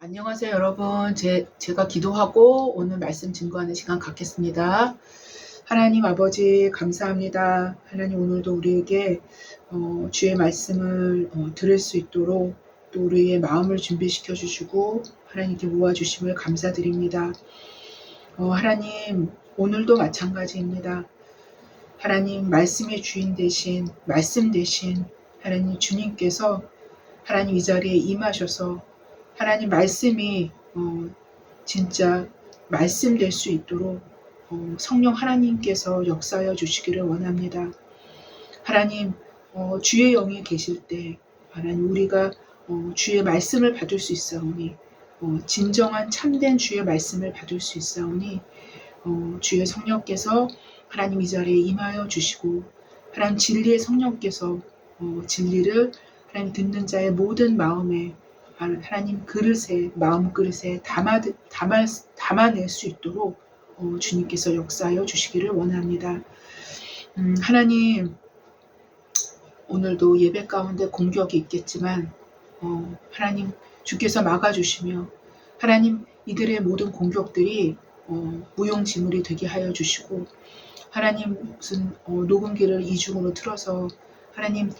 안녕하세요, 여러분. 제가 기도하고 오늘 말씀 증거하는 시간 갖겠습니다. 하나님 아버지, 감사합니다. 하나님, 오늘도 우리에게 주의 말씀을 들을 수 있도록 또 우리의 마음을 준비시켜 주시고 하나님께 모아주심을 감사드립니다. 하나님, 오늘도 마찬가지입니다. 하나님, 말씀의 주인 되신, 말씀 되신 하나님 주님께서 하나님 이 자리에 임하셔서 하나님 말씀이 진짜 말씀 될 수 있도록 성령 하나님께서 역사하여 주시기를 원합니다. 하나님, 주의 영이 계실 때 하나님 우리가 주의 말씀을 받을 수 있사오니 진정한 참된 주의 말씀을 받을 수 있사오니 주의 성령께서 하나님 이 자리에 임하여 주시고 하나님 진리의 성령께서 진리를 하나님 듣는 자의 모든 마음에 하나님 그릇에 마음 그릇에 담아낼 수 있도록 주님께서 역사하여 주시기를 원합니다. 하나님, 오늘도 예배 가운데 공격이 있겠지만 하나님 주께서 막아주시며 하나님 이들의 모든 공격들이 무용지물이 되게 하여 주시고 하나님 무슨 녹음기를 이중으로 틀어서 하나님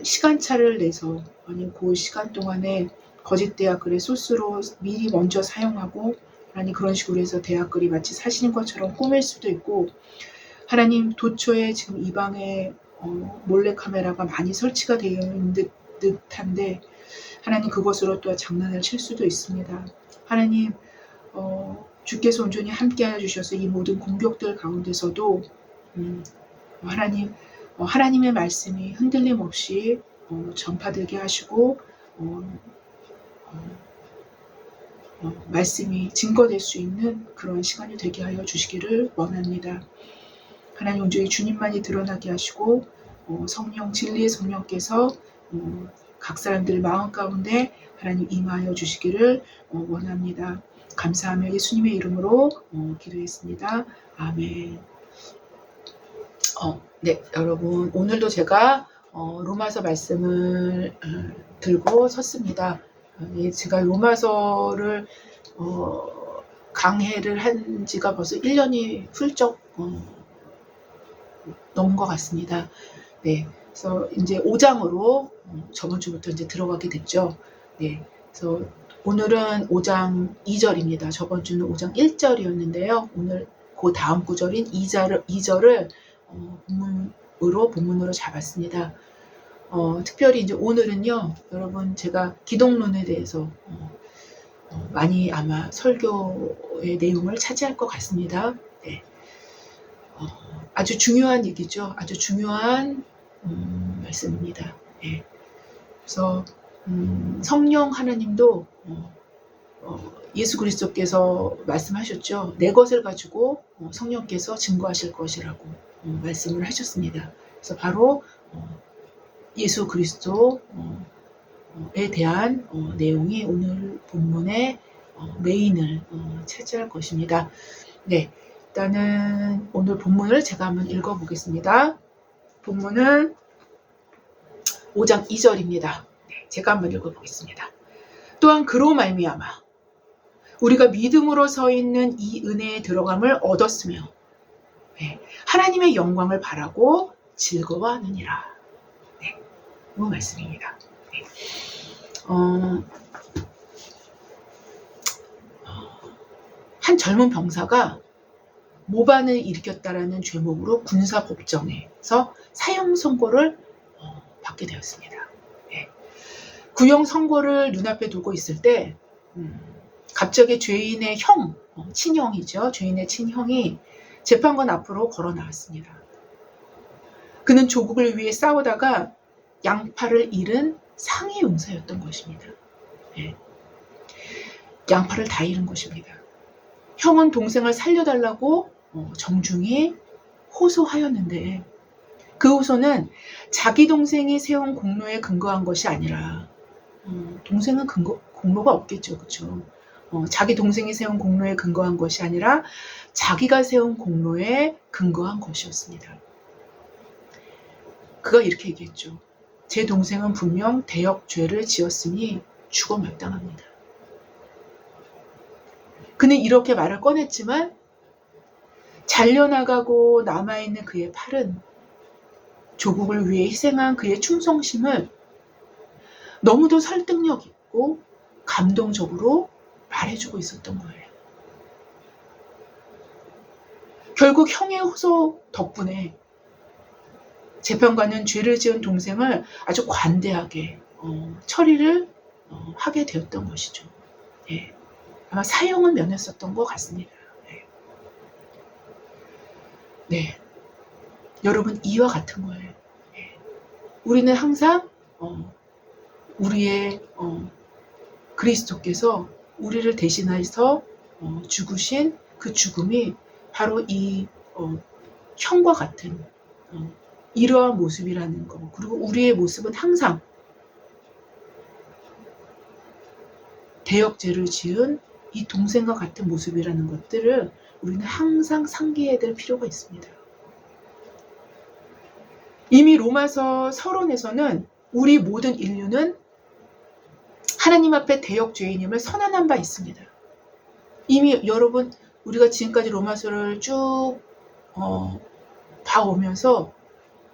시간차를 내서 아니 그 시간 동안에 거짓 대학글의 소스로 미리 먼저 사용하고 하나님 그런 식으로 해서 대학글이 마치 사시는 것처럼 꾸밀 수도 있고 하나님 도처에 지금 이 방에 몰래카메라가 많이 설치가 되어 있는 듯한데 하나님 그것으로 또 장난을 칠 수도 있습니다. 하나님 주께서 온전히 함께하여 주셔서 이 모든 공격들 가운데서도 하나님 하나님의 말씀이 흔들림 없이 전파되게 하시고 말씀이 증거될 수 있는 그런 시간이 되게 하여 주시기를 원합니다. 하나님 온전히 주님만이 드러나게 하시고 성령 진리의 성령께서 각 사람들 마음 가운데 하나님 임하여 주시기를 원합니다. 감사하며 예수님의 이름으로 기도했습니다. 아멘. 네, 여러분 오늘도 제가 로마서 말씀을 들고 섰습니다. 제가 로마서를 강해를 한 지가 벌써 1년이 훌쩍 넘은 것 같습니다. 네, 그래서 이제 5장으로 저번 주부터 이제 들어가게 됐죠. 네, 그래서 오늘은 5장 2절입니다. 저번 주는 5장 1절이었는데요. 오늘 그 다음 구절인 2절을 본문으로 잡았습니다. 특별히 이제 오늘은요, 여러분 제가 기독론에 대해서 많이 아마 설교의 내용을 차지할 것 같습니다. 네. 아주 중요한 얘기죠. 아주 중요한 말씀입니다. 네. 그래서 성령 하나님도 예수 그리스도께서 말씀하셨죠. 내 것을 가지고 성령께서 증거하실 것이라고 말씀을 하셨습니다. 그래서 바로 예수 그리스도에 대한 내용이 오늘 본문의 메인을 차지할 것입니다. 네, 일단은 오늘 본문을 제가 한번 읽어보겠습니다. 본문은 5장 2절입니다. 네, 제가 한번 읽어보겠습니다. 또한 그로 말미암아 우리가 믿음으로 서 있는 이 은혜에 들어감을 얻었으며 하나님의 영광을 바라고 즐거워하느니라. 네, 그 말씀입니다. 네. 한 젊은 병사가 모반을 일으켰다라는 죄목으로 군사법정에서 사형 선고를 받게 되었습니다. 네. 구형 선고를 눈앞에 두고 있을 때 갑자기 죄인의 친형이죠. 죄인의 친형이 재판관 앞으로 걸어 나왔습니다. 그는 조국을 위해 싸우다가 양팔을 잃은 상해 용사였던 것입니다. 네. 양팔을 다 잃은 것입니다. 형은 동생을 살려달라고 정중히 호소하였는데 그 호소는 자기 동생이 세운 공로에 근거한 것이 아니라 동생은 공로가 없겠죠. 그렇죠? 자기 동생이 세운 공로에 근거한 것이 아니라 자기가 세운 공로에 근거한 것이었습니다. 그가 이렇게 얘기했죠. 제 동생은 분명 대역죄를 지었으니 죽어 마땅합니다. 그는 이렇게 말을 꺼냈지만 잘려나가고 남아있는 그의 팔은 조국을 위해 희생한 그의 충성심을 너무도 설득력 있고 감동적으로 말해주고 있었던 거예요. 결국 형의 호소 덕분에 재판관은 죄를 지은 동생을 아주 관대하게 처리를 하게 되었던 것이죠. 예. 아마 사형은 면했었던 것 같습니다. 네. 네. 여러분, 이와 같은 거예요. 네. 우리는 항상 우리의 그리스도께서 우리를 대신해서 죽으신 그 죽음이 바로 이 형과 같은 이러한 모습이라는 거. 그리고 우리의 모습은 항상 대역죄를 지은 이 동생과 같은 모습이라는 것들을 우리는 항상 상기해야 될 필요가 있습니다. 이미 로마서 서론에서는 우리 모든 인류는 하나님 앞에 대역죄인임을 선언한 바 있습니다. 이미 여러분, 우리가 지금까지 로마서를 쭉 봐오면서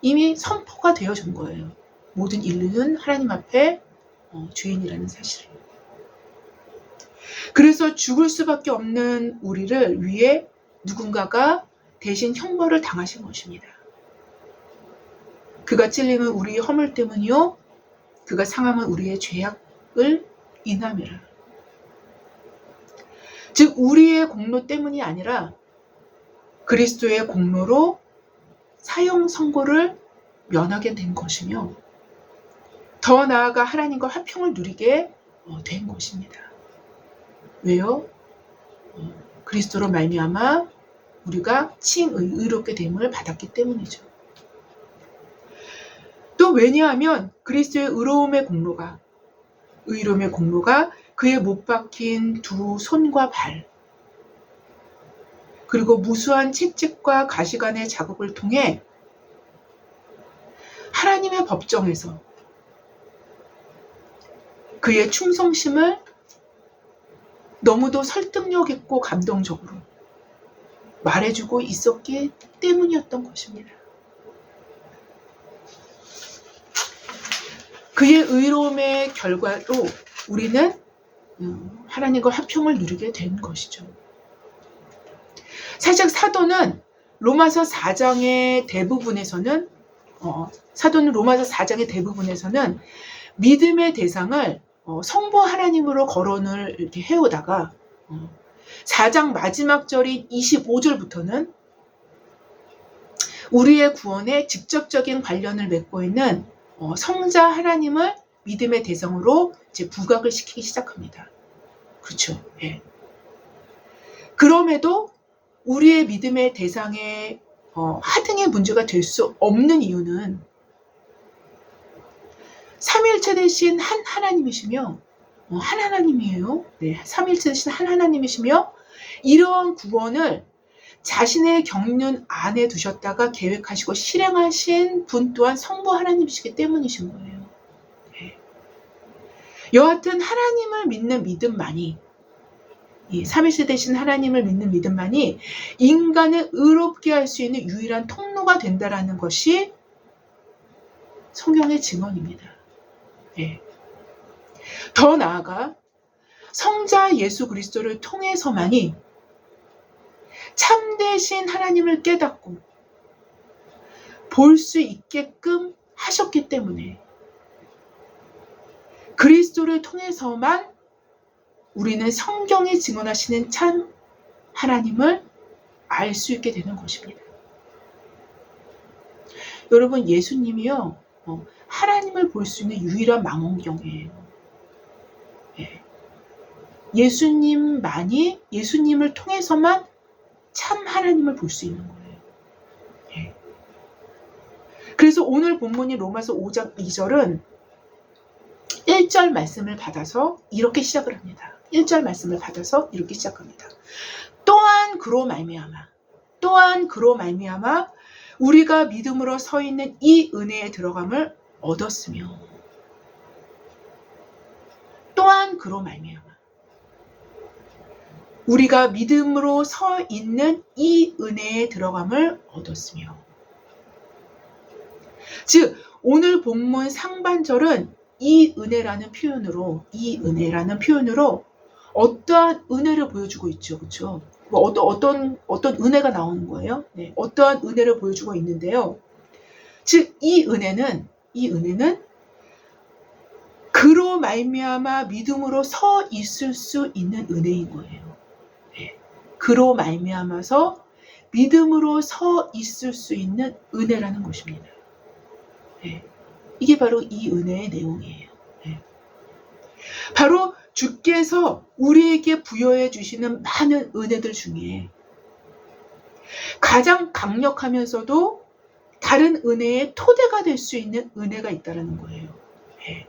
이미 선포가 되어진 거예요. 모든 인류는 하나님 앞에 죄인이라는 사실을. 그래서 죽을 수밖에 없는 우리를 위해 누군가가 대신 형벌을 당하신 것입니다. 그가 찔림은 우리의 허물 때문이요, 그가 상함은 우리의 죄악을 인함이라. 즉 우리의 공로 때문이 아니라 그리스도의 공로로 사형 선고를 면하게 된 것이며, 더 나아가 하나님과 화평을 누리게 된 것입니다. 왜요? 그리스도로 말미암아 우리가 의롭게 됨을 받았기 때문이죠. 또 왜냐하면 그리스도의 의로움의 공로가 그의 못 박힌 두 손과 발, 그리고 무수한 채찍과 가시관의 자국을 통해 하나님의 법정에서 그의 충성심을 너무도 설득력 있고 감동적으로 말해주고 있었기 때문이었던 것입니다. 그의 의로움의 결과로 우리는 하나님과 화평을 누리게 된 것이죠. 사실 사도는 로마서 4장의 대부분에서는 믿음의 대상을 성부 하나님으로 거론을 이렇게 해오다가 4장 마지막 절인 25절부터는 우리의 구원에 직접적인 관련을 맺고 있는 성자 하나님을 믿음의 대상으로 이제 부각을 시키기 시작합니다. 그렇죠. 예. 그럼에도 우리의 믿음의 대상의 하등의 문제가 될 수 없는 이유는 삼위일체 되신 한 하나님이시며 한 하나님이에요. 네, 삼위일체 되신 한 하나님이시며 이러한 구원을 자신의 경륜 안에 두셨다가 계획하시고 실행하신 분 또한 성부 하나님이시기 때문이신 거예요. 네. 여하튼 하나님을 믿는 믿음만이, 이 삼위일체 되신 하나님을 믿는 믿음만이 인간을 의롭게 할 수 있는 유일한 통로가 된다라는 것이 성경의 증언입니다. 네. 더 나아가 성자 예수 그리스도를 통해서만이 참되신 하나님을 깨닫고 볼 수 있게끔 하셨기 때문에 그리스도를 통해서만 우리는 성경이 증언하시는 참 하나님을 알 수 있게 되는 것입니다. 여러분, 예수님이요, 하나님을 볼 수 있는 유일한 망원경이에요. 예. 예수님을 통해서만 참 하나님을 볼 수 있는 거예요. 예. 그래서 오늘 본문인 로마서 5장 2절은 1절 말씀을 받아서 이렇게 시작을 합니다. 1절 말씀을 받아서 이렇게 시작합니다. 또한 그로 말미암아 우리가 믿음으로 서 있는 이 은혜에 들어감을 얻었으며, 또한 그로 말미암아 우리가 믿음으로 서 있는 이 은혜에 들어감을 얻었으며. 즉 오늘 본문 상반절은 이 은혜라는 표현으로 어떠한 은혜를 보여주고 있죠. 그렇죠? 뭐 어떤 은혜가 나오는 거예요? 네, 어떠한 은혜를 보여주고 있는데요. 즉 이 은혜는 그로 말미암아 믿음으로 서 있을 수 있는 은혜인 거예요. 네, 그로 말미암아서 믿음으로 서 있을 수 있는 은혜라는 것입니다. 네, 이게 바로 이 은혜의 내용이에요. 네. 바로 주께서 우리에게 부여해 주시는 많은 은혜들 중에 가장 강력하면서도 다른 은혜의 토대가 될 수 있는 은혜가 있다는 거예요. 네.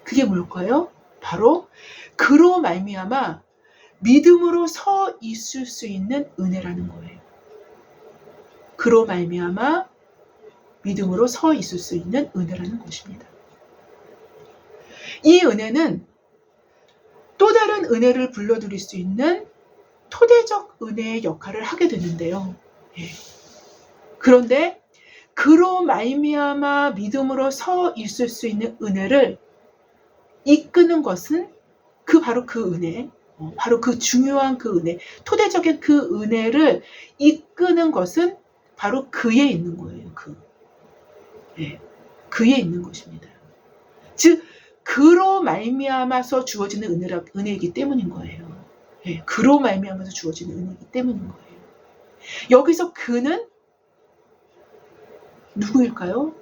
그게 뭘까요? 바로 그로 말미암아 믿음으로 서 있을 수 있는 은혜라는 거예요. 그로 말미암아 믿음으로 서 있을 수 있는 은혜라는 것입니다. 이 은혜는 또 다른 은혜를 불러들일 수 있는 토대적 은혜의 역할을 하게 되는데요. 예. 그런데 그로 말미암아 믿음으로 서 있을 수 있는 은혜를 이끄는 것은 바로 그 은혜, 바로 그 중요한 그 은혜, 토대적인 그 은혜를 이끄는 것은 바로 그에 있는 거예요. 예. 그에 있는 것입니다. 즉 그로 말미암아서 주어지는 은혜이기 때문인 거예요. 예, 그로 말미암아서 주어지는 은혜이기 때문인 거예요. 여기서 그는 누구일까요?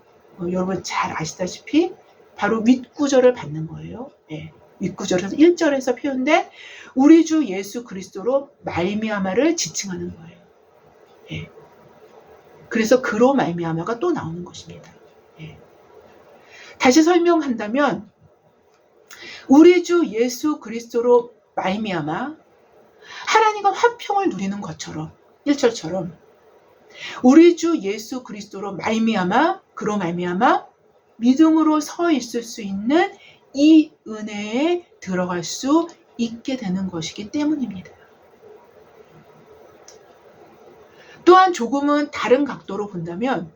여러분 잘 아시다시피 바로 윗구절을 받는 거예요. 예, 윗구절에서 1절에서 표현된 우리 주 예수 그리스도로 말미암아를 지칭하는 거예요. 예, 그래서 그로 말미암아가 또 나오는 것입니다. 예. 다시 설명한다면 우리 주 예수 그리스도로 말미암아 하나님과 화평을 누리는 것처럼 1절처럼 우리 주 예수 그리스도로 말미암아 그로 말미암아 믿음으로 서 있을 수 있는 이 은혜에 들어갈 수 있게 되는 것이기 때문입니다. 또한 조금은 다른 각도로 본다면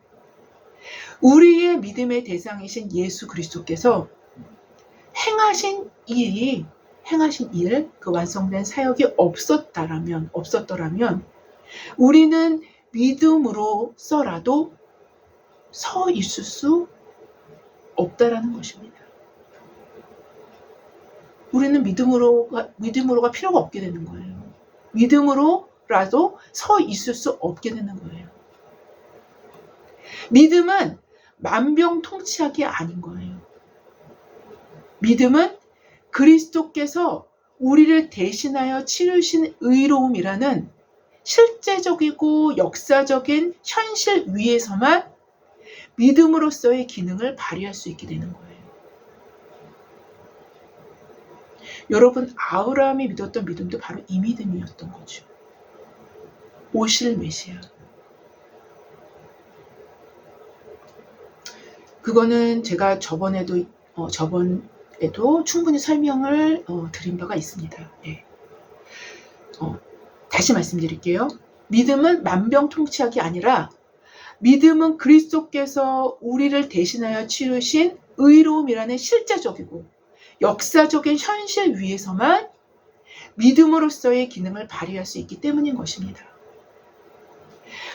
우리의 믿음의 대상이신 예수 그리스도께서 행하신 일, 그 완성된 사역이 없었더라면 우리는 믿음으로서라도 서 있을 수 없다라는 것입니다. 우리는 믿음으로가 필요가 없게 되는 거예요. 믿음으로라도 서 있을 수 없게 되는 거예요. 믿음은 만병통치약이 아닌 거예요. 믿음은 그리스도께서 우리를 대신하여 치르신 의로움이라는 실제적이고 역사적인 현실 위에서만 믿음으로서의 기능을 발휘할 수 있게 되는 거예요. 여러분, 아브라함이 믿었던 믿음도 바로 이 믿음이었던 거죠. 오실 메시아. 그거는 제가 저번에도 충분히 설명을 드린 바가 있습니다. 네. 다시 말씀드릴게요. 믿음은 만병통치약이 아니라 믿음은 그리스도께서 우리를 대신하여 치르신 의로움이라는 실제적이고 역사적인 현실 위에서만 믿음으로서의 기능을 발휘할 수 있기 때문인 것입니다.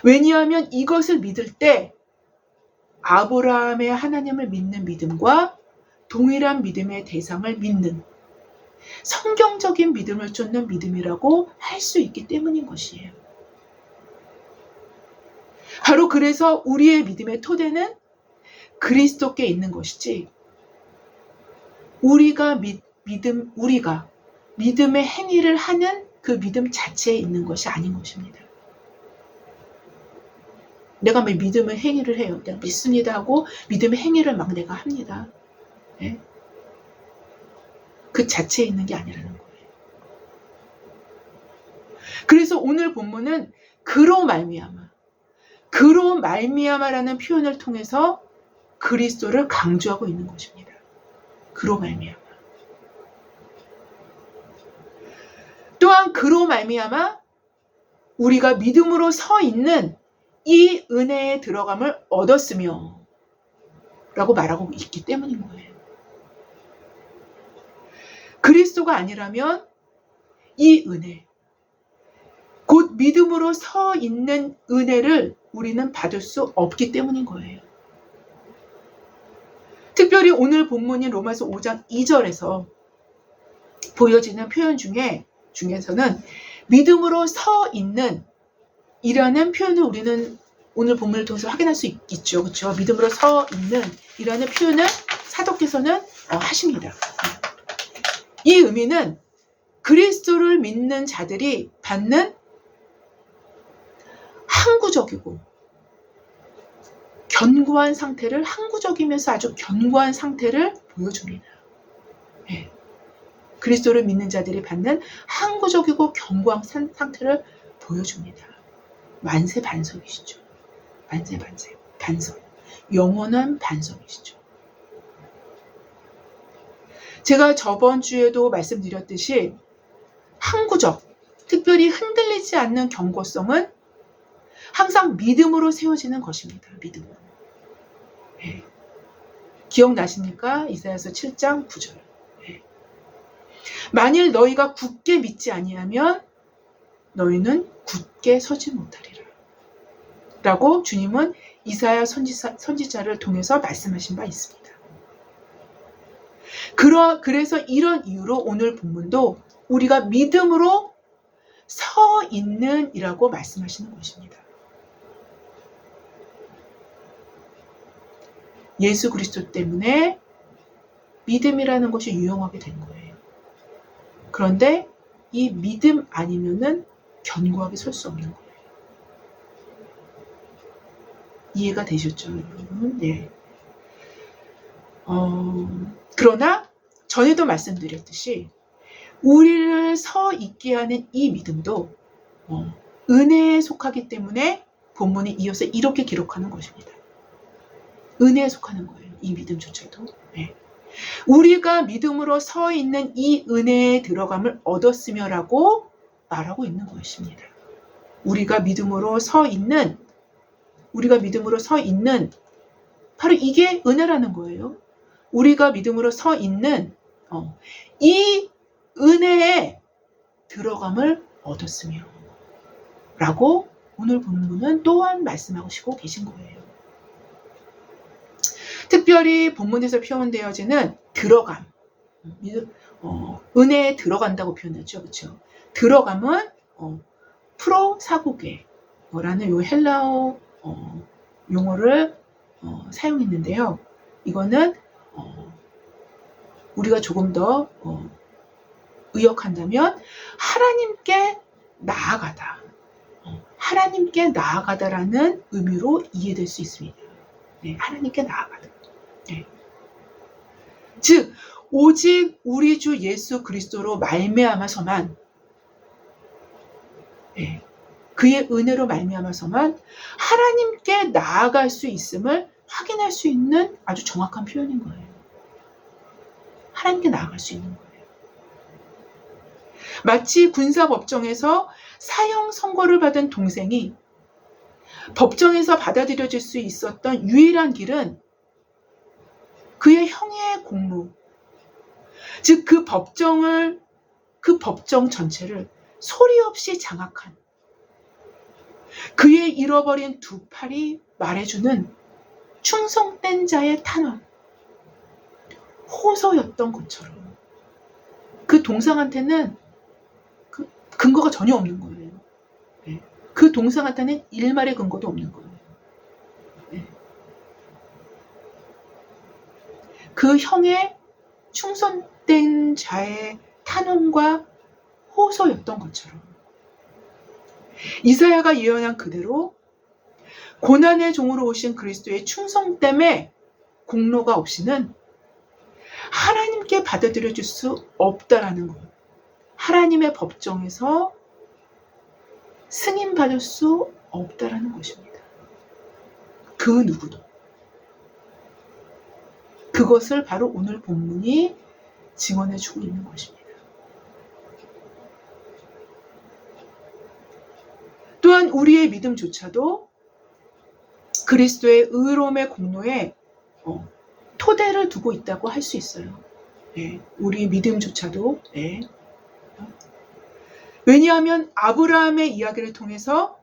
왜냐하면 이것을 믿을 때 아브라함의 하나님을 믿는 믿음과 동일한 믿음의 대상을 믿는 성경적인 믿음을 쫓는 믿음이라고 할 수 있기 때문인 것이에요. 바로 그래서 우리의 믿음의 토대는 그리스도께 있는 것이지 우리가 믿음의 행위를 하는 그 믿음 자체에 있는 것이 아닌 것입니다. 내가 왜 믿음의 행위를 해요? 내가 믿습니다 하고 믿음의 행위를 막 내가 합니다. 네? 그 자체에 있는 게 아니라는 거예요. 그래서 오늘 본문은 그로 말미암아라는 표현을 통해서 그리스도를 강조하고 있는 것입니다. 그로 말미암아. 또한 그로 말미암아 우리가 믿음으로 서 있는 이 은혜의 들어감을 얻었으며 라고 말하고 있기 때문인 거예요. 그리스도가 아니라면 이 은혜, 곧 믿음으로 서 있는 은혜를 우리는 받을 수 없기 때문인 거예요. 특별히 오늘 본문인 로마서 5장 2절에서 보여지는 표현 중에서는 믿음으로 서 있는 이라는 표현을 우리는 오늘 본문을 통해서 확인할 수 있죠. 그렇죠? 믿음으로 서 있는 이라는 표현을 사도께서는 하십니다. 이 의미는 그리스도를 믿는 자들이 받는 항구적이고 견고한 상태를, 항구적이면서 아주 견고한 상태를 보여줍니다. 네. 그리스도를 믿는 자들이 받는 항구적이고 견고한 상태를 보여줍니다. 만세 반석이시죠. 만세 반석. 영원한 반석이시죠. 제가 저번 주에도 말씀드렸듯이 항구적, 특별히 흔들리지 않는 견고성은 항상 믿음으로 세워지는 것입니다. 믿음으로. 네. 기억나십니까? 이사야서 7장 9절. 네. 만일 너희가 굳게 믿지 아니하면 너희는 굳게 서지 못하리라. 라고 주님은 이사야 선지자를 통해서 말씀하신 바 있습니다. 그래서 이런 이유로 오늘 본문도 우리가 믿음으로 서 있는 이라고 말씀하시는 것입니다. 예수 그리스도 때문에 믿음이라는 것이 유용하게 된 거예요. 그런데 이 믿음 아니면은 견고하게 설 수 없는 거예요. 이해가 되셨죠, 여러분? 네. 그러나 전에도 말씀드렸듯이 우리를 서 있게 하는 이 믿음도 은혜에 속하기 때문에 본문이 이어서 이렇게 기록하는 것입니다. 은혜에 속하는 거예요. 이 믿음조차도. 네. 우리가 믿음으로 서 있는 이 은혜에 들어감을 얻었으며라고 말하고 있는 것입니다. 우리가 믿음으로 서 있는 바로 이게 은혜라는 거예요. 우리가 믿음으로 서 있는 이 은혜에 들어감을 얻었으며 라고 오늘 본문은 또한 말씀하시고 계신 거예요. 특별히 본문에서 표현되어지는 들어감, 은혜에 들어간다고 표현했죠. 그렇죠? 들어감은 프로사고게라는 요 헬라어 용어를 사용했는데요. 이거는 우리가 조금 더 의역한다면 하나님께 나아가다, 하나님께 나아가다라는 의미로 이해될 수 있습니다. 네, 하나님께 나아가다. 네. 즉 오직 우리 주 예수 그리스도로 말미암아서만, 네, 그의 은혜로 말미암아서만 하나님께 나아갈 수 있음을 확인할 수 있는 아주 정확한 표현인 거예요. 하나님께 나아갈 수 있는 거예요. 마치 군사법정에서 사형 선고를 받은 동생이 법정에서 받아들여질 수 있었던 유일한 길은 그의 형의 공로, 즉 그 법정 전체를 소리 없이 장악한 그의 잃어버린 두 팔이 말해주는 충성된 자의 탄원, 호소였던 것처럼 그 동상한테는 근거가 전혀 없는 거예요. 네. 그 동상한테는 일말의 근거도 없는 거예요. 네. 그 형의 충성된 자의 탄원과 호소였던 것처럼 이사야가 예언한 그대로 고난의 종으로 오신 그리스도의 충성됨의 공로가 없이는 하나님께 받아들여질 수 없다라는 것. 하나님의 법정에서 승인받을 수 없다라는 것입니다. 그 누구도. 그것을 바로 오늘 본문이 증언해주고 있는 것입니다. 이런 우리의 믿음조차도 그리스도의 의로움의 공로에 토대를 두고 있다고 할 수 있어요. 네, 우리 믿음조차도. 네. 왜냐하면 아브라함의 이야기를 통해서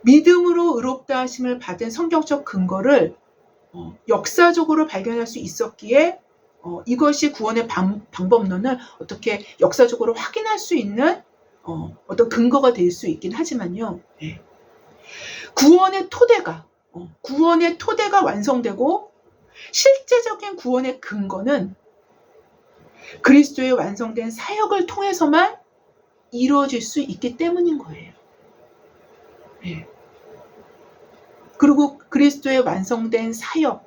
믿음으로 의롭다 하심을 받은 성경적 근거를 역사적으로 발견할 수 있었기에 이것이 구원의 방법론을 어떻게 역사적으로 확인할 수 있는 어떤 근거가 될 수 있긴 하지만요. 네. 구원의 토대가 완성되고 실제적인 구원의 근거는 그리스도의 완성된 사역을 통해서만 이루어질 수 있기 때문인 거예요. 네. 그리고 그리스도의 완성된 사역을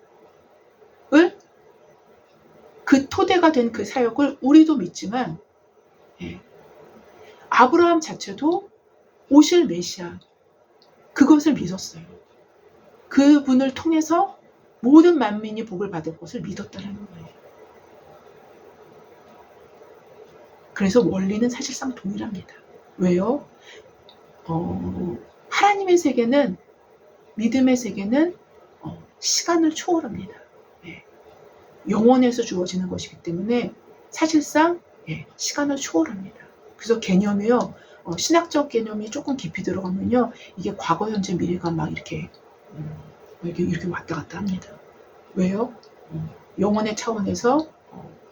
그 토대가 된 그 사역을 우리도 믿지만 아브라함 자체도 오실 메시아 그것을 믿었어요. 그분을 통해서 모든 만민이 복을 받을 것을 믿었다는 거예요. 그래서 원리는 사실상 동일합니다. 왜요? 하나님의 세계는 믿음의 세계는 시간을 초월합니다. 영원에서 주어지는 것이기 때문에 사실상 시간을 초월합니다. 그래서 개념이요. 신학적 개념이 조금 깊이 들어가면요. 이게 과거, 현재, 미래가 막 이렇게 왔다 갔다 합니다. 왜요? 영혼의 차원에서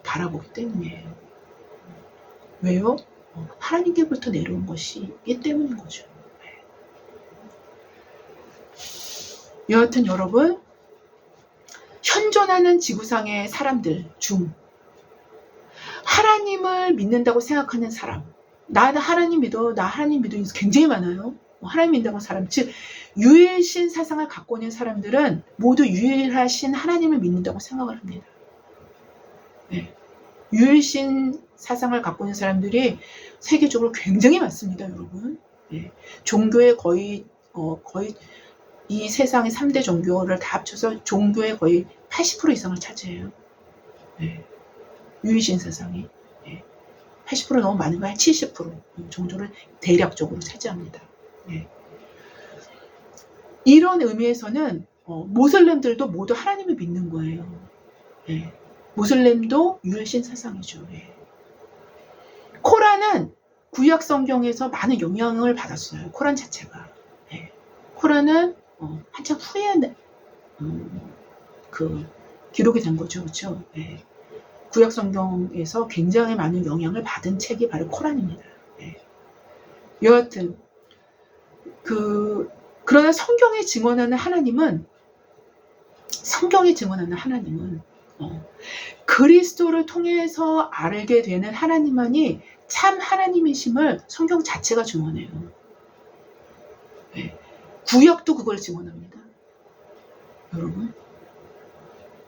바라보기 때문이에요. 왜요? 하나님께부터 내려온 것이기 때문인 거죠. 여하튼 여러분, 현존하는 지구상의 사람들 중 하나님을 믿는다고 생각하는 사람, 나 하나님 믿어 굉장히 많아요. 하나님 믿는다고 사람, 즉 유일신 사상을 갖고 있는 사람들은 모두 유일하신 하나님을 믿는다고 생각을 합니다. 네. 유일신 사상을 갖고 있는 사람들이 세계적으로 굉장히 많습니다, 여러분. 네. 종교의 거의 이 세상의 3대 종교를 다 합쳐서 종교의 거의 80% 이상을 차지해요. 네. 유일신 사상이 80% 너무 많은 거야. 70% 정도를 대략적으로 차지합니다. 네. 이런 의미에서는 모슬렘들도 모두 하나님을 믿는 거예요. 네. 모슬렘도 유일신 사상이죠. 네. 코란은 구약 성경에서 많은 영향을 받았어요. 코란 자체가. 네. 코란은 한참 후에 기록이 된 거죠, 그렇죠? 네. 구약 성경에서 굉장히 많은 영향을 받은 책이 바로 코란입니다. 네. 여하튼 그러나 성경이 증언하는 하나님은 그리스도를 통해서 알게 되는 하나님만이 참 하나님이심을 성경 자체가 증언해요. 네. 구약도 그걸 증언합니다. 여러분.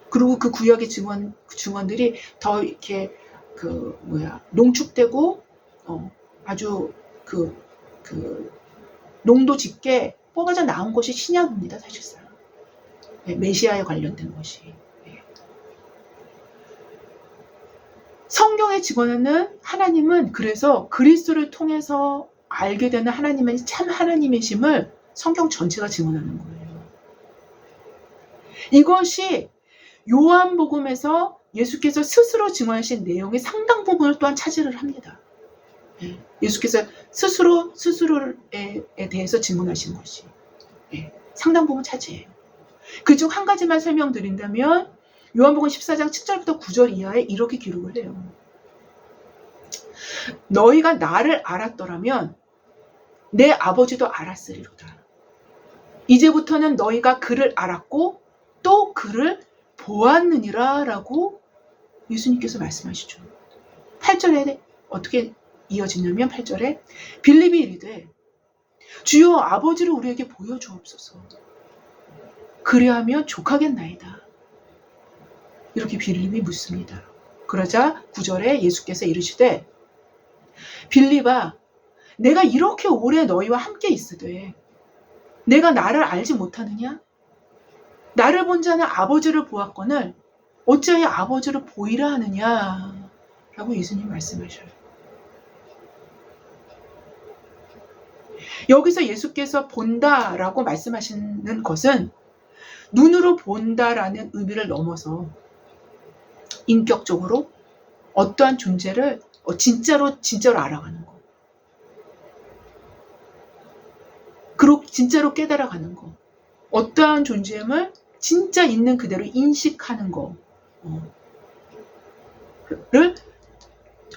그리고 그 구약의 증언들이 더 이렇게 농축되고 아주 농도 짙게 뽑아져 나온 것이 신약입니다, 사실상. 네, 메시아에 관련된 것이. 네. 성경에 증언하는 하나님은 그래서 그리스도를 통해서 알게 되는 하나님은 참 하나님이심을 성경 전체가 증언하는 거예요. 이것이 요한복음에서 예수께서 스스로 증언하신 내용의 상당 부분을 또한 차지를 합니다. 예수께서 스스로에 대해서 증언하신 것이 상당 부분 차지해요. 그중 한 가지만 설명드린다면 요한복음 14장 7절부터 9절 이하에 이렇게 기록을 해요. 너희가 나를 알았더라면 내 아버지도 알았으리로다. 이제부터는 너희가 그를 알았고 또 그를 보았느니라 라고 예수님께서 말씀하시죠. 8절에 어떻게 이어지냐면 8절에 빌립이 이르되 주여 아버지를 우리에게 보여주옵소서. 그리하면 족하겠나이다. 이렇게 빌립이 묻습니다. 그러자 9절에 예수께서 이르시되 빌립아 내가 이렇게 오래 너희와 함께 있으되 내가 나를 알지 못하느냐? 나를 본 자는 아버지를 보았거늘 어찌하여 아버지를 보이라 하느냐? 라고 예수님 말씀하셔요. 여기서 예수께서 본다라고 말씀하시는 것은 눈으로 본다라는 의미를 넘어서 인격적으로 어떠한 존재를 진짜로 알아가는 거. 그리고 진짜로 깨달아가는 거. 어떠한 존재임을 진짜 있는 그대로 인식하는 거를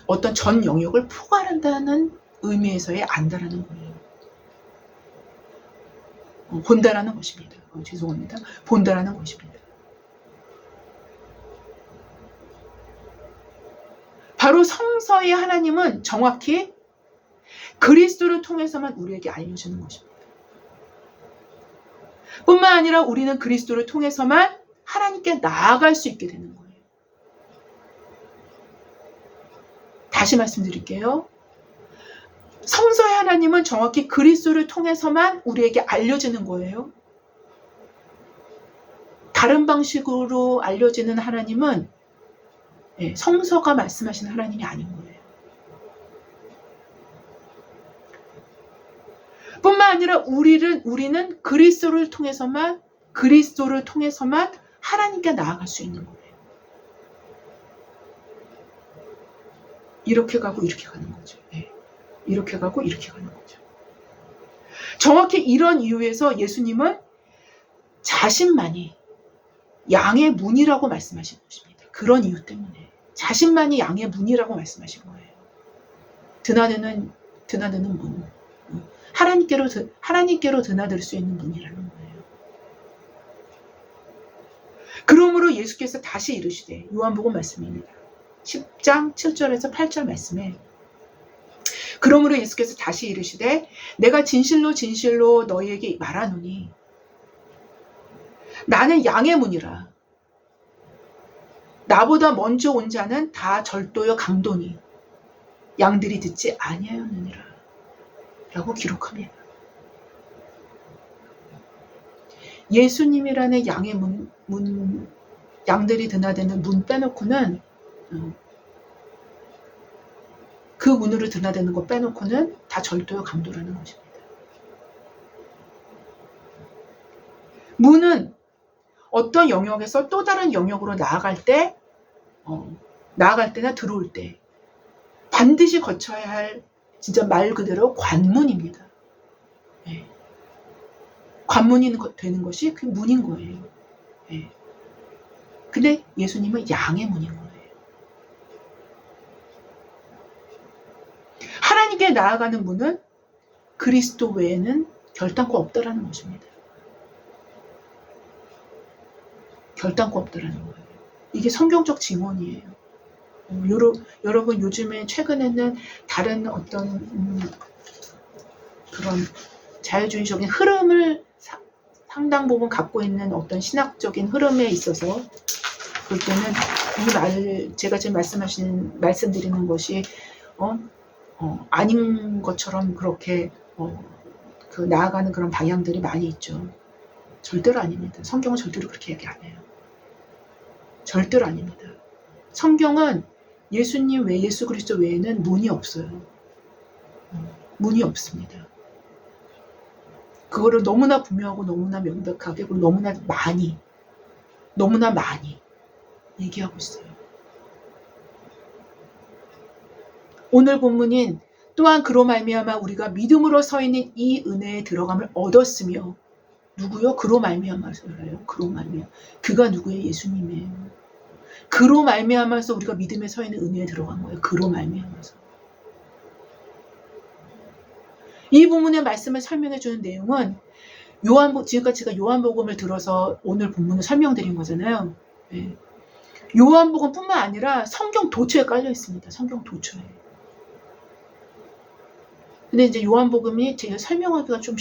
어떤 전 영역을 포괄한다는 의미에서의 안다라는 거예요. 본다라는 것입니다. 죄송합니다. 본다라는 것입니다. 바로 성서의 하나님은 정확히 그리스도를 통해서만 우리에게 알려주는 것입니다. 뿐만 아니라 우리는 그리스도를 통해서만 하나님께 나아갈 수 있게 되는 거예요. 다시 말씀드릴게요. 성서의 하나님은 정확히 그리스도를 통해서만 우리에게 알려지는 거예요. 다른 방식으로 알려지는 하나님은 성서가 말씀하시는 하나님이 아닌 거예요. 뿐만 아니라 우리는 그리스도를 통해서만 하나님께 나아갈 수 있는 거예요. 이렇게 가고 이렇게 가는 거죠. 이렇게 가고 이렇게 가는 거죠. 정확히 이런 이유에서 예수님은 자신만이 양의 문이라고 말씀하신 것입니다. 그런 이유 때문에 자신만이 양의 문이라고 말씀하신 거예요. 드나드는 문, 하나님께로 드나들 수 있는 문이라는 거예요. 그러므로 예수께서 다시 이르시되, 요한복음 말씀입니다. 10장 7절에서 8절 말씀에, 그러므로 예수께서 다시 이르시되 내가 진실로 진실로 너희에게 말하노니 나는 양의 문이라. 나보다 먼저 온 자는 다 절도요 강도니 양들이 듣지 아니하였느니라 라고 기록합니다. 예수님이라는 양의 양들이 드나드는 문 빼놓고는, 그 문으로 드나드는 거 빼놓고는 다 절도요 강도라는 것입니다. 문은 어떤 영역에서 또 다른 영역으로 나아갈 때나 들어올 때 반드시 거쳐야 할, 진짜 말 그대로 관문입니다. 관문이 되는 것이 그 문인 거예요. 근데 예수님은 양의 문인 거예요. 하나님께 나아가는 문은 그리스도 외에는 결단코 없다라는 것입니다. 결단코 없다라는 거예요. 이게 성경적 증언이에요. 여러분 요즘에 최근에는 다른 어떤 그런 자유주의적인 흐름을 상당 부분 갖고 있는 어떤 신학적인 흐름에 있어서 볼 때는 이 말을 제가 지금 말씀드리는 것이 아닌 것처럼 그렇게 그 나아가는 그런 방향들이 많이 있죠. 절대로 아닙니다. 성경은 절대로 그렇게 얘기 안 해요. 절대로 아닙니다. 성경은 예수님 외, 예수 그리스도 외에는 문이 없어요. 문이 없습니다. 그거를 너무나 분명하고 너무나 명백하게, 그리고 너무나 많이 얘기하고 있어요. 오늘 본문인 또한 그로 말미암아 우리가 믿음으로 서 있는 이 은혜에 들어감을 얻었으며, 누구요? 그로 말미암아서요. 그로 말미암아. 그가 누구예요? 예수님이에요. 그로 말미암아서 우리가 믿음에 서 있는 은혜에 들어간 거예요. 그로 말미암아서. 이 본문의 말씀을 설명해 주는 내용은 지금까지 제가 요한복음을 들어서 오늘 본문을 설명드린 거잖아요. 요한복음뿐만 아니라 성경 도처에 깔려 있습니다. 성경 도처에. 근데 이제 요한복음이 제가 설명하기가 좀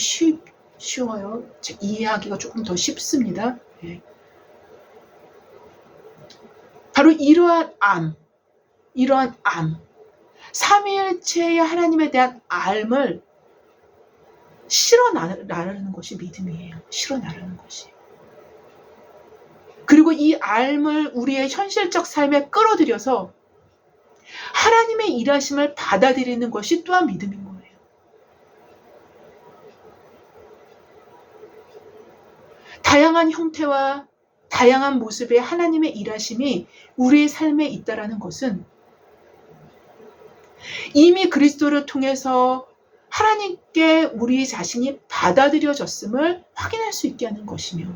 쉬워요. 이해하기가 조금 더 쉽습니다. 바로 이러한 삼위일체의 하나님에 대한 알을 실어 나르는 것이 믿음이에요. 실어 나르는 것이. 그리고 이 알을 우리의 현실적 삶에 끌어들여서 하나님의 일하심을 받아들이는 것이 또한 믿음인 거예요. 다양한 형태와 다양한 모습의 하나님의 일하심이 우리의 삶에 있다라는 것은 이미 그리스도를 통해서 하나님께 우리 자신이 받아들여졌음을 확인할 수 있게 하는 것이며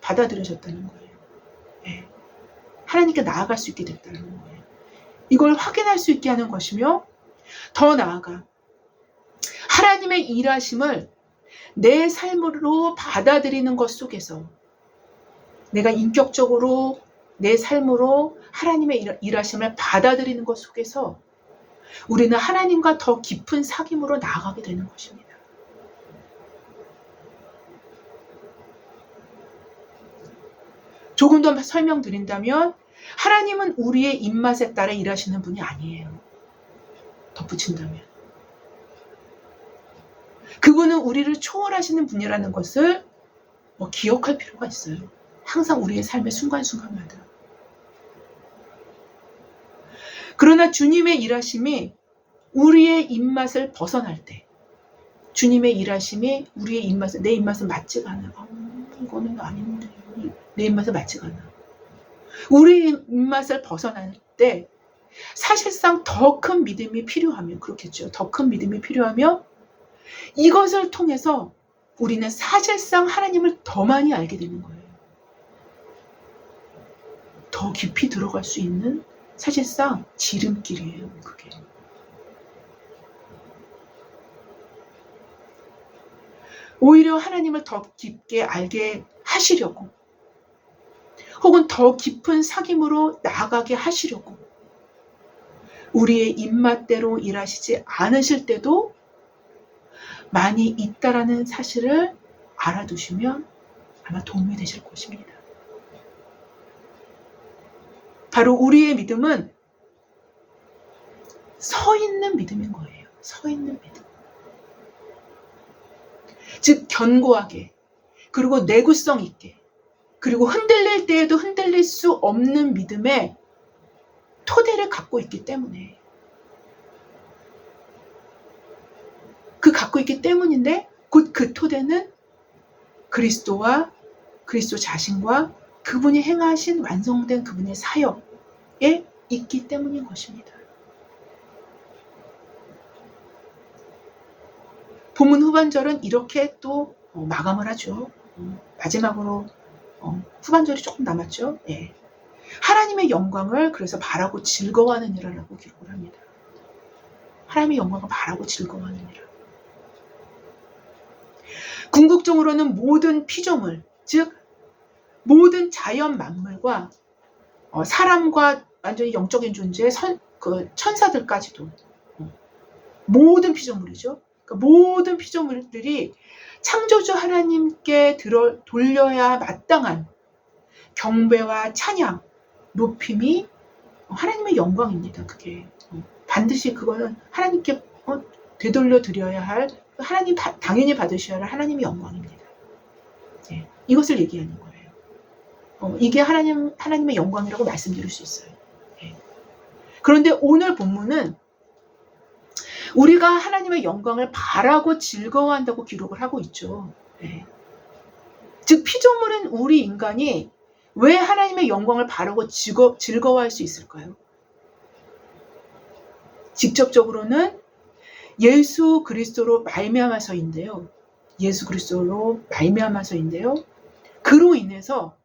받아들여졌다는 거예요. 네. 하나님께 나아갈 수 있게 됐다는 거예요. 이걸 확인할 수 있게 하는 것이며 더 나아가 하나님의 일하심을 내 삶으로 받아들이는 것 속에서 내가 인격적으로 내 삶으로 하나님의 일하심을 받아들이는 것 속에서 우리는 하나님과 더 깊은 사귐으로 나아가게 되는 것입니다. 조금 더 설명드린다면 하나님은 우리의 입맛에 따라 일하시는 분이 아니에요. 덧붙인다면. 그분은 우리를 초월하시는 분이라는 것을 기억할 필요가 있어요. 항상 우리의 삶의 순간순간마다. 그러나 주님의 일하심이 우리의 입맛을 벗어날 때 주님의 일하심이 우리의 입맛을 내 입맛에 맞지가 않아. 이거는 아닌데 내 입맛에 맞지가 않아. 우리의 입맛을 벗어날 때 사실상 더 큰 믿음이 필요하며 그렇겠죠. 더 큰 믿음이 필요하며 이것을 통해서 우리는 사실상 하나님을 더 많이 알게 되는 거예요. 더 깊이 들어갈 수 있는 사실상 지름길이에요. 그게. 오히려 하나님을 더 깊게 알게 하시려고 혹은 더 깊은 사귐으로 나아가게 하시려고 우리의 입맛대로 일하시지 않으실 때도 많이 있다라는 사실을 알아두시면 아마 도움이 되실 것입니다. 바로 우리의 믿음은 서 있는 믿음인 거예요. 서 있는 믿음. 즉 견고하게 그리고 내구성 있게 그리고 흔들릴 때에도 흔들릴 수 없는 믿음의 토대를 갖고 있기 때문에 갖고 있기 때문인데 곧 그 토대는 그리스도와 그리스도 자신과 그분이 행하신 완성된 그분의 사역에 있기 때문인 것입니다. 본문 후반절은 이렇게 또 마감을 하죠. 마지막으로 후반절이 조금 남았죠. 예. 하나님의 영광을 그래서 바라고 즐거워하는 이라라고 기록을 합니다. 하나님의 영광을 바라고 즐거워하는 이라. 궁극적으로는 모든 피조물, 즉 모든 자연 만물과 사람과 완전히 영적인 존재의 천사들까지도 모든 피조물이죠. 그러니까 모든 피조물들이 창조주 하나님께 돌려야 마땅한 경배와 찬양, 높임이 하나님의 영광입니다. 그게 반드시 그거는 하나님께 되돌려 드려야 할 하나님 당연히 받으셔야 할 하나님의 영광입니다. 네, 이것을 얘기하는 거예요. 이게 하나님의 영광이라고 말씀드릴 수 있어요. 네. 그런데 오늘 본문은 우리가 하나님의 영광을 바라고 즐거워한다고 기록을 하고 있죠. 네. 즉 피조물인 우리 인간이 왜 하나님의 영광을 바라고 즐거워할 수 있을까요? 직접적으로는 예수 그리스도로 말미암아서인데요. 예수 그리스도로 말미암아서인데요. 그로 인해서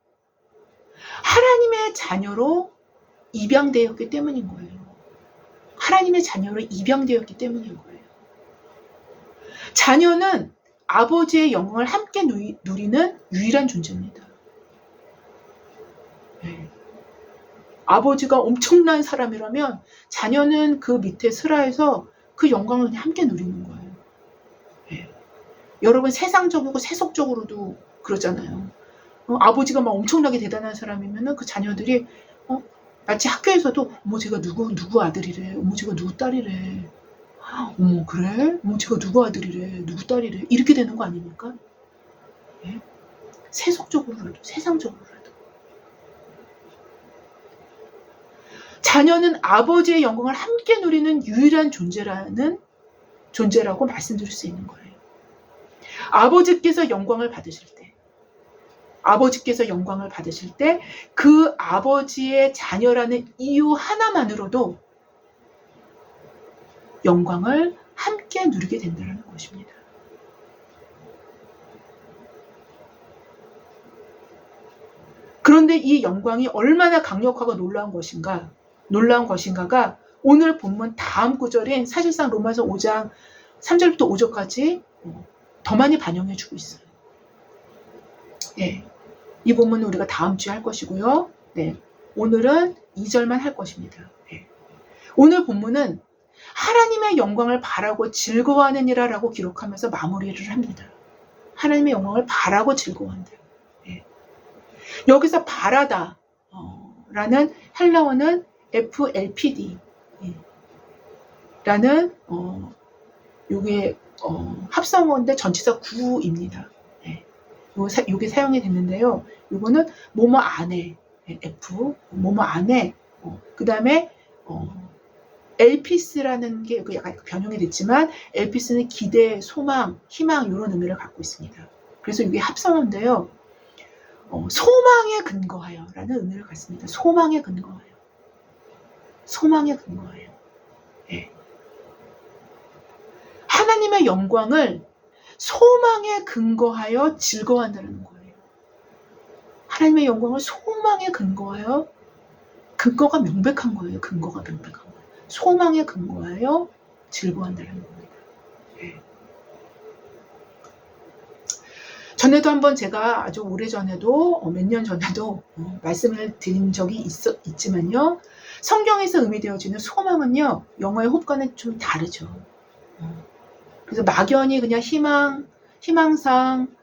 하나님의 자녀로 입양되었기 때문인 거예요. 하나님의 자녀로 입양되었기 때문인 거예요. 자녀는 아버지의 영광을 함께 누리는 유일한 존재입니다. 네. 아버지가 엄청난 사람이라면 자녀는 그 밑에 슬하에서 그 영광을 그냥 함께 누리는 거예요. 네. 여러분 세상적이고 세속적으로도 그러잖아요. 아버지가 막 엄청나게 대단한 사람이면은 그 자녀들이 마치 학교에서도 제가 누구 아들이래, 제가 누구 딸이래, 그래, 제가 누구 아들이래, 누구 딸이래 이렇게 되는 거 아닙니까? 네? 세속적으로라도 세상적으로라도 자녀는 아버지의 영광을 함께 누리는 유일한 존재라고 말씀드릴 수 있는 거예요. 아버지께서 영광을 받으실 때, 아버지께서 영광을 받으실 때 그 아버지의 자녀라는 이유 하나만으로도 영광을 함께 누리게 된다는 것입니다. 그런데 이 영광이 얼마나 강력하고 놀라운 것인가가 오늘 본문 다음 구절인 사실상 로마서 5장 3절부터 5절까지 더 많이 반영해 주고 있어요. 예, 이 본문은 우리가 다음 주에 할 것이고요. 네, 오늘은 2절만 할 것입니다. 예. 오늘 본문은 하나님의 영광을 바라고 즐거워하느니라라고 기록하면서 마무리를 합니다. 하나님의 영광을 바라고 즐거워한다. 예. 여기서 바라다 라는 헬라어는 FLPD 라는 요게 합성어인데 전치사 구입니다. 예. 요게 사용이 됐는데요. 요거는 뭐뭐 안에 F 뭐뭐 안에 그 다음에 엘피스라는 게 약간 변형이 됐지만 엘피스는 기대, 소망, 희망 이런 의미를 갖고 있습니다. 그래서 이게 합성어인데요. 소망에 근거하여 라는 의미를 갖습니다. 소망에 근거하여. 소망에 근거하여. 예. 하나님의 영광을 소망에 근거하여 즐거워한다는 거예요. 하나님의 영광을 소망에 근거하여, 근거가 명백한 거예요. 근거가 명백한 거예요. 소망에 근거하여 즐거워한다는 겁니다. 예. 전에도 한번 제가 아주 오래전에도 몇 년 전에도 말씀을 드린 적이 있지만요. 성경에서 의미되어지는 소망은요. 영어의 홉과는 좀 다르죠. 그래서 막연히 그냥 희망상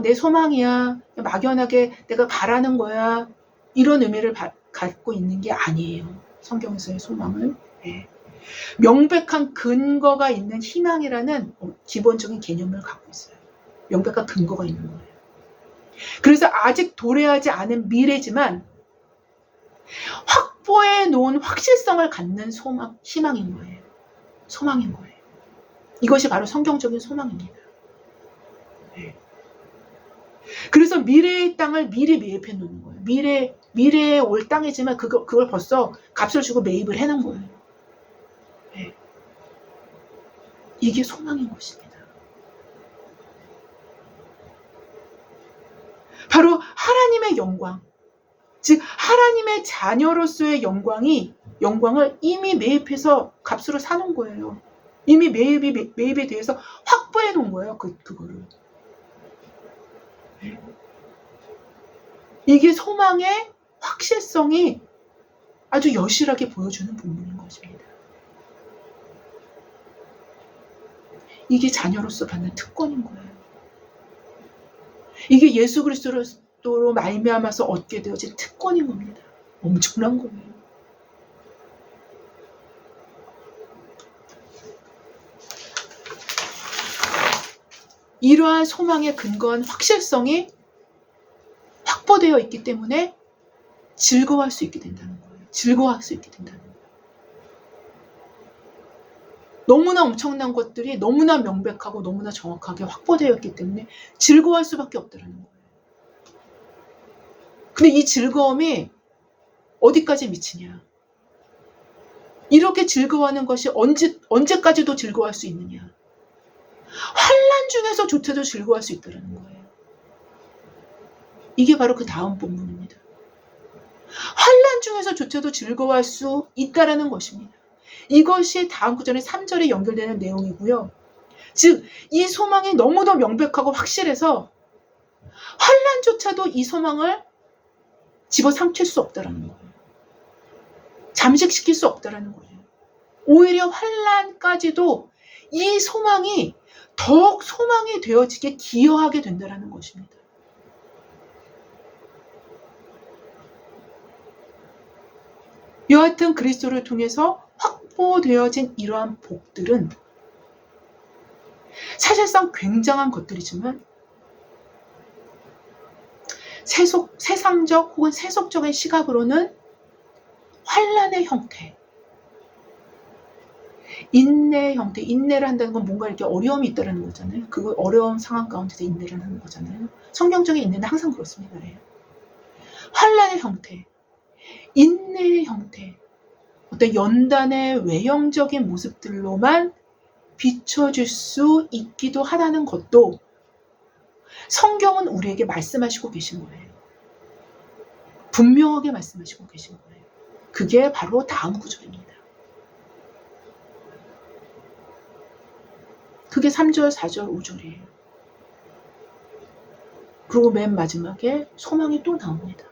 내 소망이야. 막연하게 내가 바라는 거야. 이런 의미를 갖고 있는 게 아니에요. 성경에서의 소망은. 예. 명백한 근거가 있는 희망이라는 기본적인 개념을 갖고 있어요. 명백한 근거가 있는 거예요. 그래서 아직 도래하지 않은 미래지만 확보해 놓은 확실성을 갖는 희망인 거예요. 소망인 거예요. 이것이 바로 성경적인 소망입니다. 네. 그래서 미래의 땅을 미리 매입해 놓는 거예요. 미래에 올 땅이지만 그걸 벌써 값을 주고 매입을 해놓은 거예요. 네. 이게 소망인 것입니다. 바로 하나님의 영광, 즉 하나님의 자녀로서의 영광을 이미 매입해서 값으로 사놓은 거예요. 이미 매입에 대해서 확보해 놓은 거예요. 그거를. 이게 소망의 확실성이 아주 여실하게 보여주는 부분인 것입니다. 이게 자녀로서 받는 특권인 거예요. 이게 예수 그리스도로 말미암아서 얻게 되어진 특권인 겁니다. 엄청난 거예요. 이러한 소망에 근거한 확실성이 확보되어 있기 때문에 즐거워할 수 있게 된다는 거예요. 즐거워할 수 있게 된다는 거예요. 너무나 엄청난 것들이 너무나 명백하고 너무나 정확하게 확보되어 있기 때문에 즐거워할 수밖에 없다는 거예요. 근데 이 즐거움이 어디까지 미치냐? 이렇게 즐거워하는 것이 언제까지도 즐거워할 수 있느냐? 환난 중에서조차도 즐거워할 수 있다는 거예요. 이게 바로 그 다음 본문입니다. 환난 중에서조차도 즐거워할 수 있다는 것입니다. 이것이 다음 구절의 3절에 연결되는 내용이고요. 즉, 이 소망이 너무도 명백하고 확실해서 환난조차도 이 소망을 집어삼킬 수 없다는 거예요. 잠식시킬 수 없다는 거예요. 오히려 환난까지도 이 소망이 더욱 소망이 되어지게 기여하게 된다는 것입니다. 여하튼 그리스도를 통해서 확보되어진 이러한 복들은 사실상 굉장한 것들이지만 세상적 혹은 세속적인 시각으로는 환난의 형태, 인내 형태, 인내를 한다는 건 뭔가 이렇게 어려움이 있다는 거잖아요. 그 어려운 상황 가운데서 인내를 하는 거잖아요. 성경적인 인내는 항상 그렇습니다. 환란의 형태, 인내의 형태, 어떤 연단의 외형적인 모습들로만 비춰줄 수 있기도 하다는 것도 성경은 우리에게 말씀하시고 계신 거예요. 분명하게 말씀하시고 계신 거예요. 그게 바로 다음 구절입니다. 그게 3절, 4절, 5절이에요. 그리고 맨 마지막에 소망이 또 나옵니다.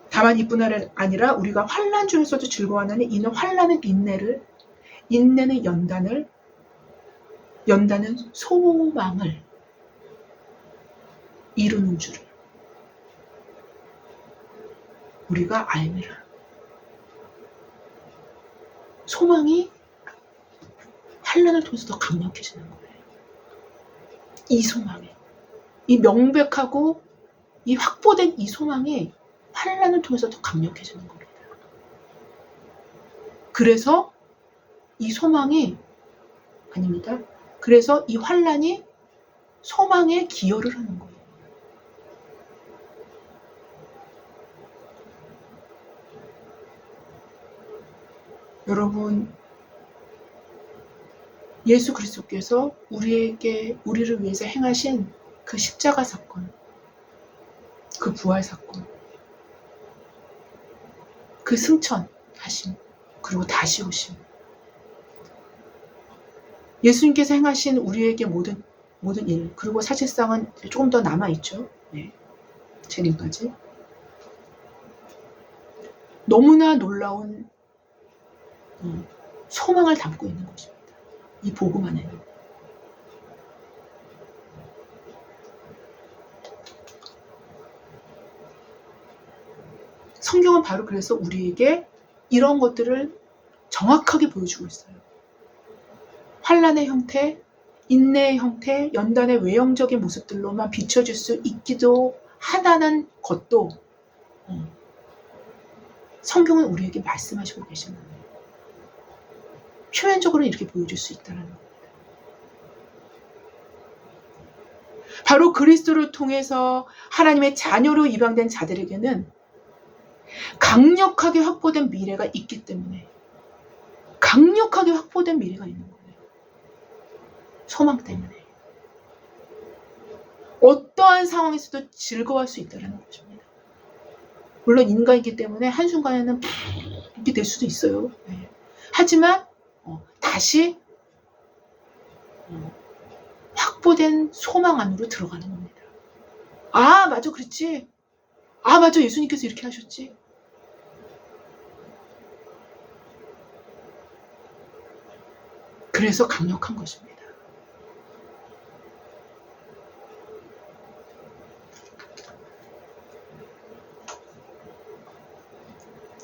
다만 이뿐 아니라 우리가 환난 중에서도 즐거워하는 이는 환난은 인내를, 인내는 연단을, 연단은 소망을 이루는 줄을 우리가 알미라. 소망이 환난을 통해서 더 강력해지는 거예요. 이 소망이, 이 명백하고 이 확보된 이 소망이 환난을 통해서 더 강력해지는 겁니다. 그래서 이 소망이 아닙니다. 그래서 이 환난이 소망에 기여를 하는 거예요. 여러분, 예수 그리스도께서 우리를 위해서 행하신 그 십자가 사건, 그 부활 사건, 그 승천하심, 그리고 다시 오심, 예수님께서 행하신 우리에게 모든 일, 그리고 사실상은 조금 더 남아있죠. 재림까지. 너무나 놀라운 소망을 담고 있는 것입니다. 이 복음 안에는. 성경은 바로 그래서 우리에게 이런 것들을 정확하게 보여주고 있어요. 환난의 형태, 인내의 형태, 연단의 외형적인 모습들로만 비춰줄 수 있기도 하다는 것도 성경은 우리에게 말씀하시고 계신 거예요. 표면적으로 이렇게 보여줄 수 있다는 겁니다. 바로 그리스도를 통해서 하나님의 자녀로 입양된 자들에게는 강력하게 확보된 미래가 있기 때문에, 강력하게 확보된 미래가 있는 거예요. 소망 때문에. 어떠한 상황에서도 즐거워할 수 있다는 것입니다. 물론 인간이기 때문에 한순간에는 이렇게 될 수도 있어요. 하지만 다시 확보된 소망 안으로 들어가는 겁니다. 아, 맞아, 그렇지. 아, 맞아, 예수님께서 이렇게 하셨지. 그래서 강력한 것입니다.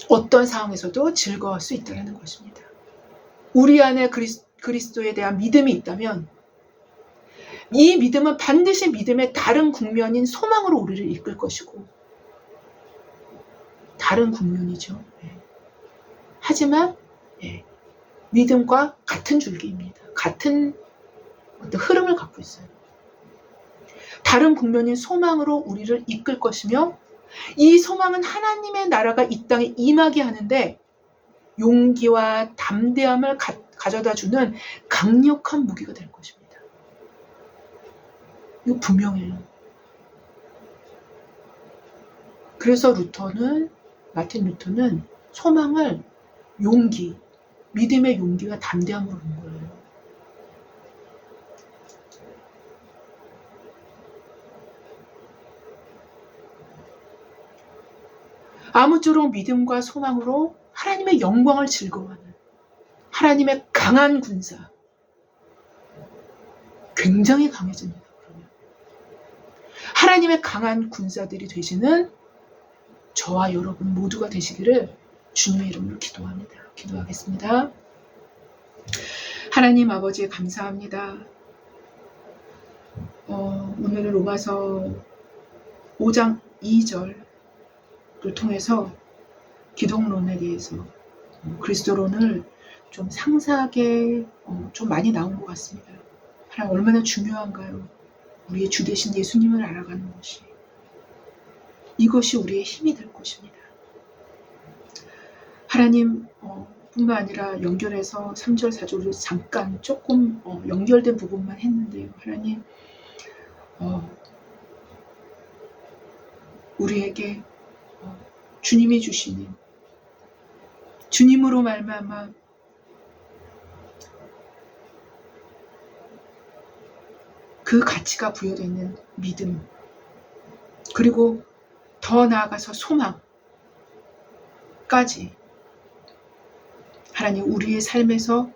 어떤 상황에서도 즐거워할 수 있다는 것입니다. 우리 안에 그리스도에 대한 믿음이 있다면 이 믿음은 반드시 믿음의 다른 국면인 소망으로 우리를 이끌 것이고, 다른 국면이죠. 하지만 믿음과 같은 줄기입니다. 같은 어떤 흐름을 갖고 있어요. 다른 국면인 소망으로 우리를 이끌 것이며, 이 소망은 하나님의 나라가 이 땅에 임하게 하는데 용기와 담대함을 가져다주는 강력한 무기가 될 것입니다. 이거 분명해요. 그래서 마틴 루터는 소망을 용기, 믿음의 용기와 담대함으로 본 거예요. 아무쪼록 믿음과 소망으로 하나님의 영광을 즐거워하는 하나님의 강한 군사, 굉장히 강해집니다. 그러면 하나님의 강한 군사들이 되시는 저와 여러분 모두가 되시기를 주님의 이름으로 기도하겠습니다. 하나님 아버지 감사합니다. 오늘은 로마서 5장 2절을 통해서 기독론에 대해서 그리스도론을 좀 상세하게 좀 많이 나온 것 같습니다. 하나님 얼마나 중요한가요? 우리의 주 되신 예수님을 알아가는 것이. 이것이 우리의 힘이 될 것입니다. 하나님 뿐만 아니라 연결해서 3절 4절을 잠깐 조금 연결된 부분만 했는데요. 하나님 우리에게 주님이 주시는 주님으로 말미암아 그 가치가 부여되어 있는 믿음, 그리고 더 나아가서 소망까지 하나님 우리의 삶에서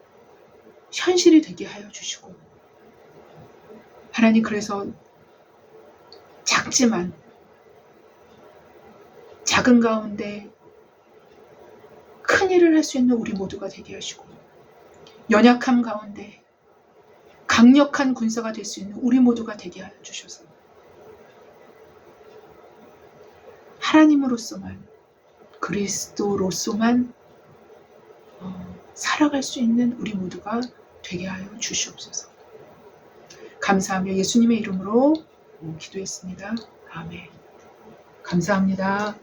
현실이 되게 하여 주시고, 하나님 그래서 작지만 작은 가운데 큰 일을 할 수 있는 우리 모두가 되게 하시고, 연약함 가운데 강력한 군사가 될 수 있는 우리 모두가 되게 하여 주셔서 하나님으로서만, 그리스도로서만 살아갈 수 있는 우리 모두가 되게 하여 주시옵소서. 감사하며 예수님의 이름으로 기도했습니다. 아멘. 감사합니다.